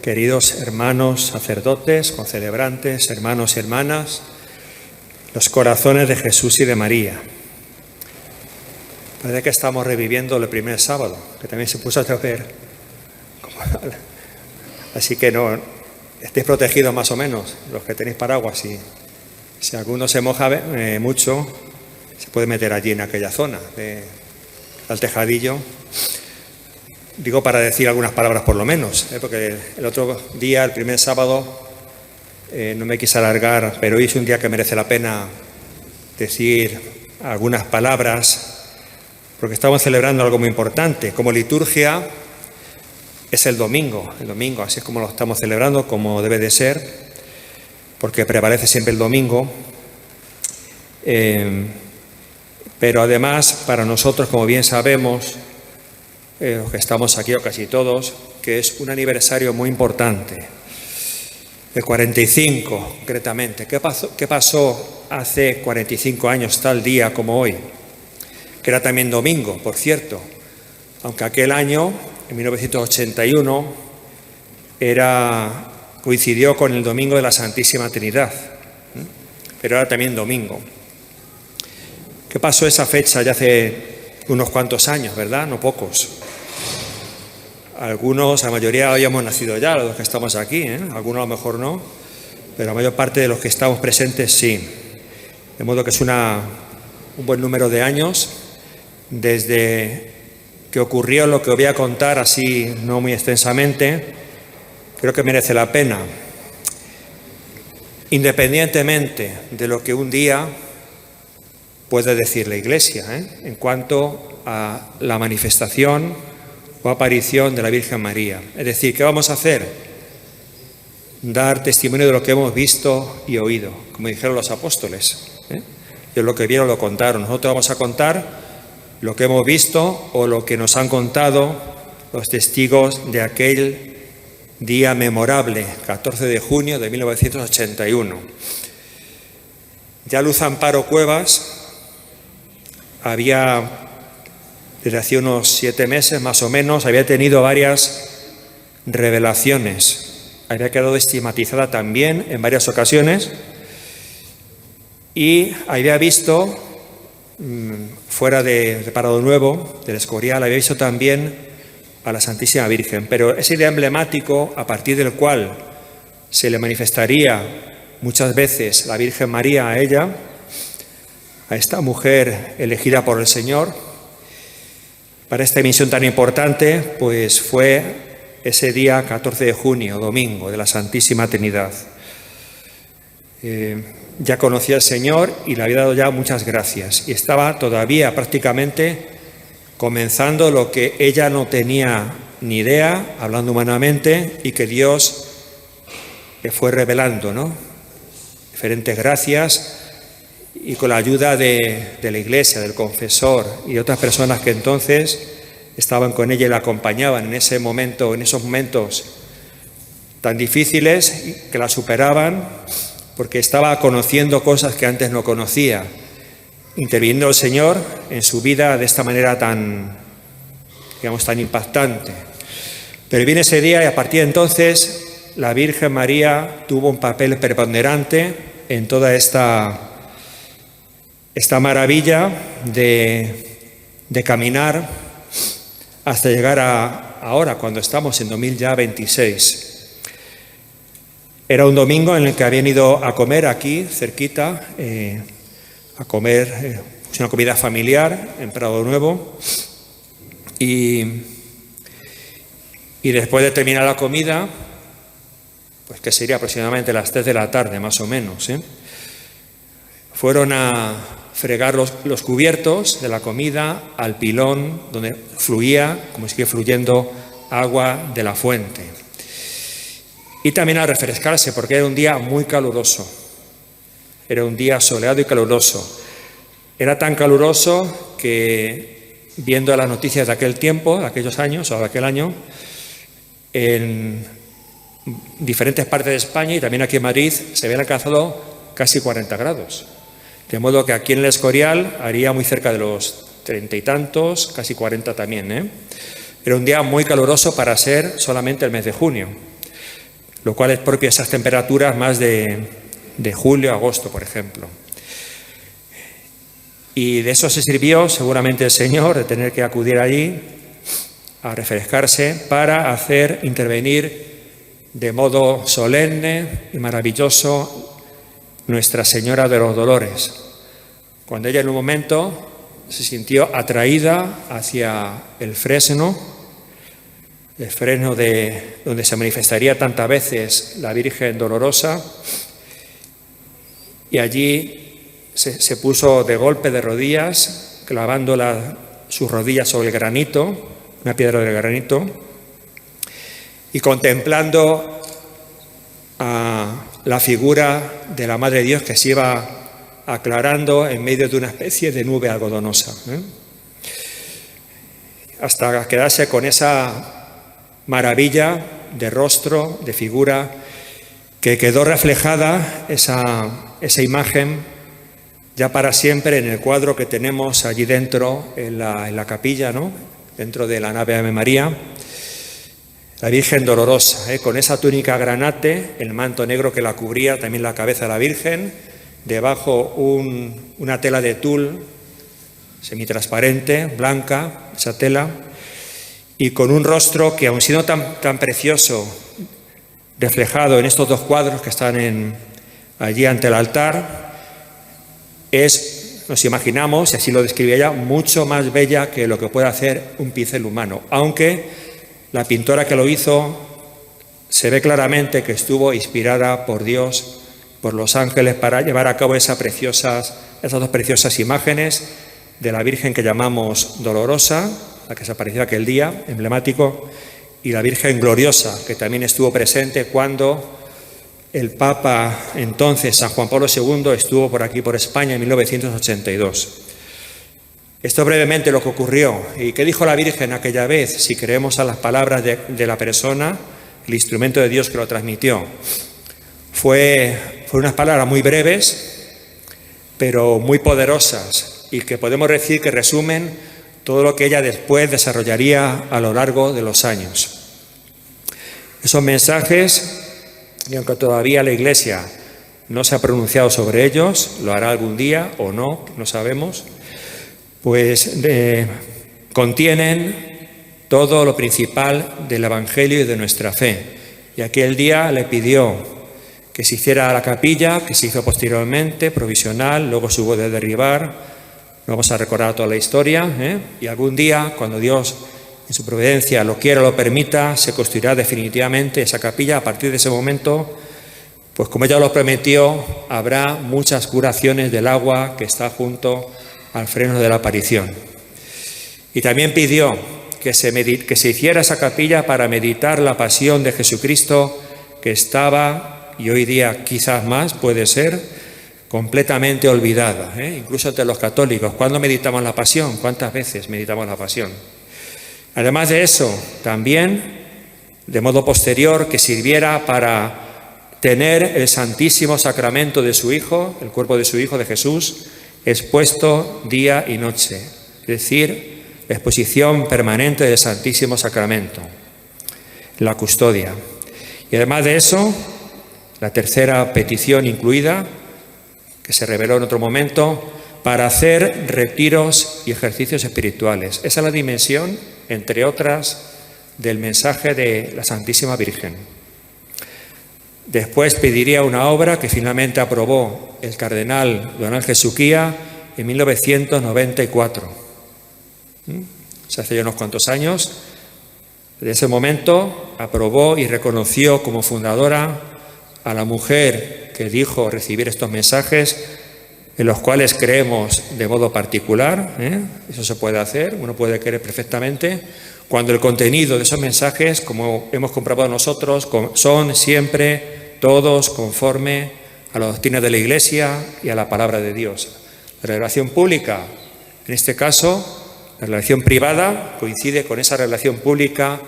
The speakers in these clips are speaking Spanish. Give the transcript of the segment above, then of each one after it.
queridos hermanos sacerdotes, concelebrantes, hermanos y hermanas, los corazones de Jesús y de María. Parece que estamos reviviendo el primer sábado, que también se puso a llover. Así que no, estéis protegidos más o menos, los que tenéis paraguas. Y si alguno se moja mucho, se puede meter allí en aquella zona, al tejadillo. Digo para decir algunas palabras por lo menos, porque el otro día, el primer sábado, no me quise alargar, pero hoy es un día que merece la pena decir algunas palabras, porque estamos celebrando algo muy importante. Como liturgia es el domingo, así es como lo estamos celebrando, como debe de ser, porque prevalece siempre el domingo. Pero además, para nosotros, como bien sabemos, los que estamos aquí, o casi todos, que es un aniversario muy importante, el 45 concretamente. ¿Qué pasó hace 45 años, tal día como hoy? Que era también domingo, por cierto, aunque aquel año, en 1981, coincidió con el domingo de la Santísima Trinidad, pero era también domingo. ¿Qué pasó esa fecha ya hace unos cuantos años, verdad? No pocos. Algunos, la mayoría habíamos nacido ya, los que estamos aquí, algunos a lo mejor no, pero la mayor parte de los que estamos presentes sí. De modo que es un buen número de años desde que ocurrió lo que os voy a contar así no muy extensamente. Creo que merece la pena, independientemente de lo que un día puede decir la Iglesia, en cuanto a la manifestación o aparición de la Virgen María. Es decir, ¿qué vamos a hacer? Dar testimonio de lo que hemos visto y oído, como dijeron los apóstoles. Ellos lo que vieron lo contaron. Nosotros vamos a contar lo que hemos visto o lo que nos han contado los testigos de aquel día memorable, 14 de junio de 1981. Ya Luz Amparo Cuevas desde hace unos 7 meses más o menos, había tenido varias revelaciones. Había quedado estigmatizada también en varias ocasiones y había visto, fuera de Prado Nuevo, del Escorial, había visto también a la Santísima Virgen. Pero ese día emblemático, a partir del cual se le manifestaría muchas veces la Virgen María a ella, a esta mujer elegida por el Señor, para esta misión tan importante, pues fue ese día 14 de junio, domingo, de la Santísima Trinidad. Ya conocía al Señor y le había dado ya muchas gracias. Y estaba todavía prácticamente comenzando lo que ella no tenía ni idea, hablando humanamente, y que Dios le fue revelando, ¿no? Diferentes gracias, y con la ayuda de la Iglesia, del confesor y de otras personas que entonces estaban con ella y la acompañaban en esos momentos tan difíciles, que la superaban, porque estaba conociendo cosas que antes no conocía, interviniendo el Señor en su vida de esta manera tan impactante. Pero viene ese día y a partir de entonces la Virgen María tuvo un papel preponderante en toda esta maravilla de caminar hasta llegar a ahora, cuando estamos en 2026. Era un domingo en el que habían ido a comer aquí, cerquita, a comer una comida familiar en Prado Nuevo. Y después de terminar la comida, pues que sería aproximadamente las 3 de la tarde, más o menos, fueron a fregar los cubiertos de la comida al pilón donde fluía, como sigue fluyendo, agua de la fuente. Y también a refrescarse, porque era un día muy caluroso. Era un día soleado y caluroso. Era tan caluroso que, viendo las noticias de aquel tiempo, de aquellos años, o de aquel año, en diferentes partes de España y también aquí en Madrid se habían alcanzado casi 40 grados. De modo que aquí en el Escorial haría muy cerca de los 30 y tantos, casi 40 también. Era un día muy caluroso para ser solamente el mes de junio. lo cual es propio de esas temperaturas más de julio, agosto, por ejemplo. Y de eso se sirvió seguramente el Señor, de tener que acudir allí a refrescarse para hacer intervenir de modo solemne y maravilloso Nuestra Señora de los Dolores, cuando ella en un momento se sintió atraída hacia el fresno de donde se manifestaría tantas veces la Virgen Dolorosa, y allí se puso de golpe de rodillas, clavando sus rodillas sobre el granito, una piedra del granito, y contemplando a la figura de la Madre de Dios que se iba aclarando en medio de una especie de nube algodonosa, hasta quedarse con esa maravilla de rostro, de figura, que quedó reflejada esa imagen ya para siempre en el cuadro que tenemos allí dentro en la capilla, ¿no?, dentro de la nave Ave María, la Virgen Dolorosa, con esa túnica granate, el manto negro que la cubría, también la cabeza de la Virgen, debajo una tela de tul semitransparente, blanca, esa tela, y con un rostro que, aun siendo tan precioso, reflejado en estos dos cuadros que están allí ante el altar, nos imaginamos, y así lo describe ella, mucho más bella que lo que puede hacer un pincel humano, aunque la pintora que lo hizo se ve claramente que estuvo inspirada por Dios, por los ángeles, para llevar a cabo esas dos preciosas imágenes de la Virgen que llamamos Dolorosa, la que se apareció aquel día, emblemático, y la Virgen Gloriosa, que también estuvo presente cuando el Papa entonces, San Juan Pablo II, estuvo por aquí, por España, en 1982. Esto brevemente lo que ocurrió. ¿Y qué dijo la Virgen aquella vez? Si creemos a las palabras de la persona, el instrumento de Dios que lo transmitió. Fue unas palabras muy breves, pero muy poderosas, y que podemos decir que resumen todo lo que ella después desarrollaría a lo largo de los años. Esos mensajes, y aunque todavía la Iglesia no se ha pronunciado sobre ellos, lo hará algún día o no, no sabemos, pues contienen todo lo principal del Evangelio y de nuestra fe. Y aquel día le pidió que se hiciera la capilla, que se hizo posteriormente, provisional, luego se hubo de derribar. No vamos a recordar toda la historia, y algún día, cuando Dios en su providencia lo quiera o lo permita, se construirá definitivamente esa capilla. A partir de ese momento, pues como ella lo prometió, habrá muchas curaciones del agua que está junto al freno de la aparición. Y también pidió que se hiciera esa capilla para meditar la pasión de Jesucristo, que estaba, y hoy día quizás más puede ser, completamente olvidada, incluso entre los católicos. ¿Cuándo meditamos la pasión? ¿Cuántas veces meditamos la pasión? Además de eso, también, de modo posterior, que sirviera para tener el Santísimo Sacramento de su Hijo, el cuerpo de su Hijo, de Jesús, expuesto día y noche, es decir, la exposición permanente del Santísimo Sacramento, la custodia. Y además de eso, la tercera petición incluida, que se reveló en otro momento, para hacer retiros y ejercicios espirituales. Esa es la dimensión, entre otras, del mensaje de la Santísima Virgen. Después pediría una obra que finalmente aprobó el cardenal Don Ángel Suquía en 1994. Se hace ya unos cuantos años. Desde ese momento aprobó y reconoció como fundadora a la mujer que dijo recibir estos mensajes, en los cuales creemos de modo particular. Eso se puede hacer, uno puede creer perfectamente, cuando el contenido de esos mensajes, como hemos comprobado nosotros, son siempre todos conforme a la doctrina de la Iglesia y a la palabra de Dios. La revelación pública, en este caso, la revelación privada, coincide con esa revelación pública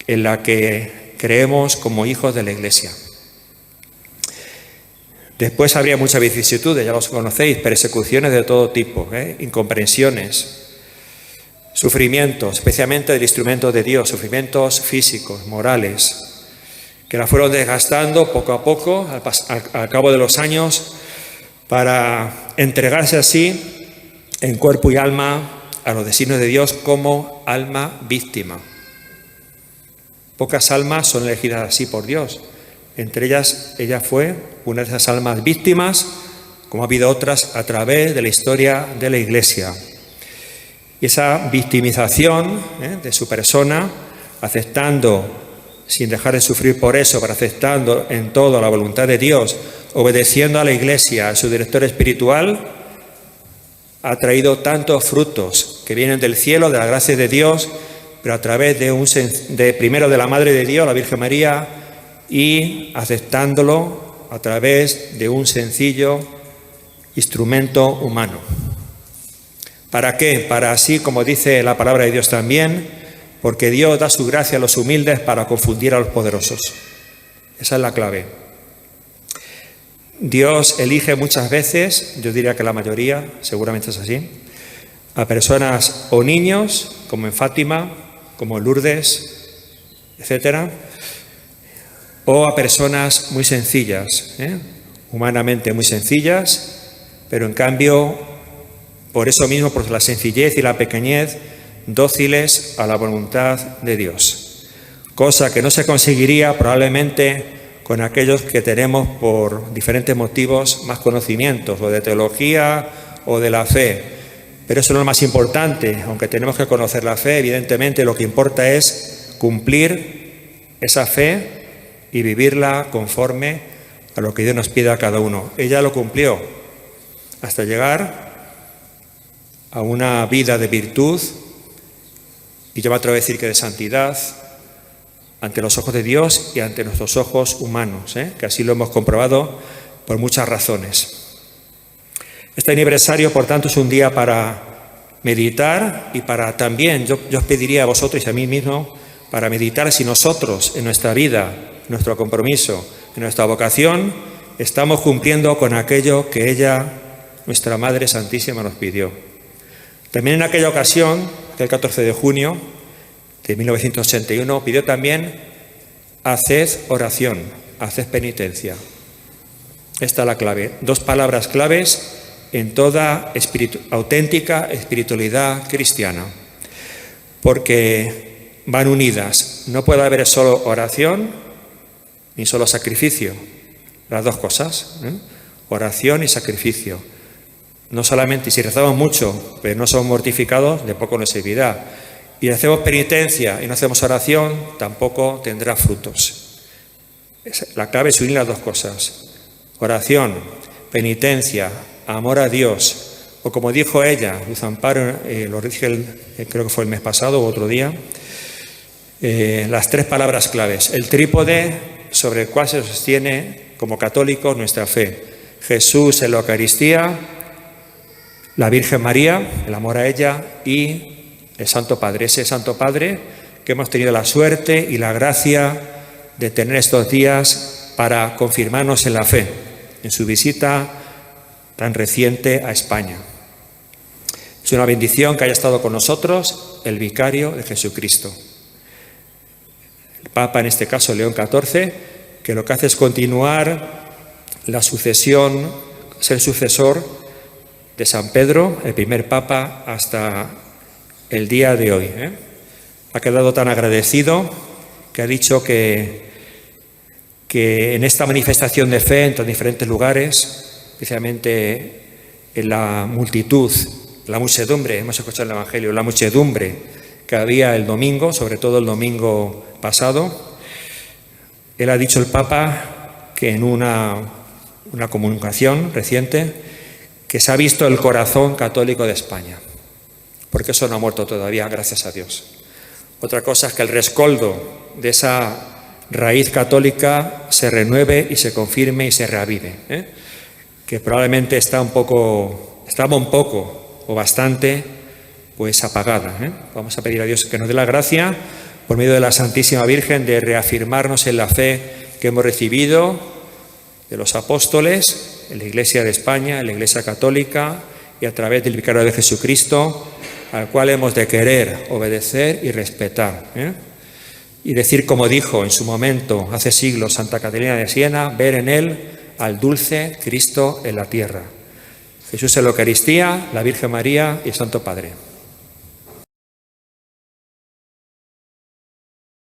en la que creemos como hijos de la Iglesia. Después habría muchas vicisitudes, ya los conocéis, persecuciones de todo tipo, incomprensiones, sufrimientos, especialmente del instrumento de Dios, sufrimientos físicos, morales, que la fueron desgastando poco a poco, al cabo de los años, para entregarse así en cuerpo y alma a los designios de Dios como alma víctima. Pocas almas son elegidas así por Dios. Entre ellas, ella fue una de esas almas víctimas, como ha habido otras a través de la historia de la Iglesia. Y esa victimización de su persona, aceptando, sin dejar de sufrir por eso, pero aceptando en todo la voluntad de Dios, obedeciendo a la Iglesia, a su director espiritual, ha traído tantos frutos que vienen del cielo, de la gracia de Dios, pero a través primero de la Madre de Dios, la Virgen María, y aceptándolo a través de un sencillo instrumento humano. ¿Para qué? Para así, como dice la palabra de Dios también, porque Dios da su gracia a los humildes para confundir a los poderosos. Esa es la clave. Dios elige muchas veces, yo diría que la mayoría, seguramente es así, a personas o niños, como en Fátima, como en Lourdes, etcétera, o a personas muy sencillas, humanamente muy sencillas, pero en cambio, por eso mismo, por la sencillez y la pequeñez, dóciles a la voluntad de Dios. Cosa que no se conseguiría probablemente con aquellos que tenemos por diferentes motivos más conocimientos, o de teología o de la fe. Pero eso no es lo más importante, aunque tenemos que conocer la fe, evidentemente lo que importa es cumplir esa fe y vivirla conforme a lo que Dios nos pide a cada uno. Ella lo cumplió hasta llegar a una vida de virtud, y yo me atrevo a decir que de santidad, ante los ojos de Dios y ante nuestros ojos humanos, que así lo hemos comprobado por muchas razones. Este aniversario, por tanto, es un día para meditar y para también, yo os pediría a vosotros y a mí mismo, para meditar si nosotros en nuestra vida, en nuestro compromiso, en nuestra vocación, estamos cumpliendo con aquello que ella, nuestra Madre Santísima, nos pidió. También en aquella ocasión, el 14 de junio de 1981, pidió también: haced oración, haced penitencia. Esta es la clave. Dos palabras claves en toda auténtica espiritualidad cristiana, porque van unidas. No puede haber solo oración ni solo sacrificio. Las dos cosas, oración y sacrificio. No solamente, si rezamos mucho, pero no somos mortificados, de poco nos servirá. Y hacemos penitencia y no hacemos oración, tampoco tendrá frutos. La clave es unir las dos cosas. Oración, penitencia, amor a Dios. O como dijo ella, Luz Amparo, lo dije creo que fue el mes pasado o otro día, las tres palabras claves. El trípode sobre el cual se sostiene como católicos nuestra fe. Jesús en la Eucaristía, la Virgen María, el amor a ella, y el Santo Padre, ese Santo Padre que hemos tenido la suerte y la gracia de tener estos días para confirmarnos en la fe, en su visita tan reciente a España. Es una bendición que haya estado con nosotros el vicario de Jesucristo. El Papa, en este caso León XIV, que lo que hace es continuar la sucesión, ser sucesor de San Pedro, el primer Papa, hasta el día de hoy. Ha quedado tan agradecido que ha dicho que en esta manifestación de fe en tan diferentes lugares, especialmente en la multitud, la muchedumbre, hemos escuchado en el Evangelio, la muchedumbre que había el domingo, sobre todo el domingo pasado, él ha dicho, el Papa, que en una comunicación reciente, que se ha visto el corazón católico de España, porque eso no ha muerto todavía, gracias a Dios. Otra cosa es que el rescoldo de esa raíz católica se renueve y se confirme y se reavive, que probablemente estaba un poco o bastante pues apagada. Vamos a pedir a Dios que nos dé la gracia, por medio de la Santísima Virgen, de reafirmarnos en la fe que hemos recibido de los apóstoles, en la Iglesia de España, en la Iglesia Católica, y a través del Vicario de Jesucristo, al cual hemos de querer, obedecer y respetar. y decir como dijo en su momento, hace siglos, Santa Catalina de Siena, ver en él al dulce Cristo en la tierra. Jesús en la Eucaristía, la Virgen María y el Santo Padre.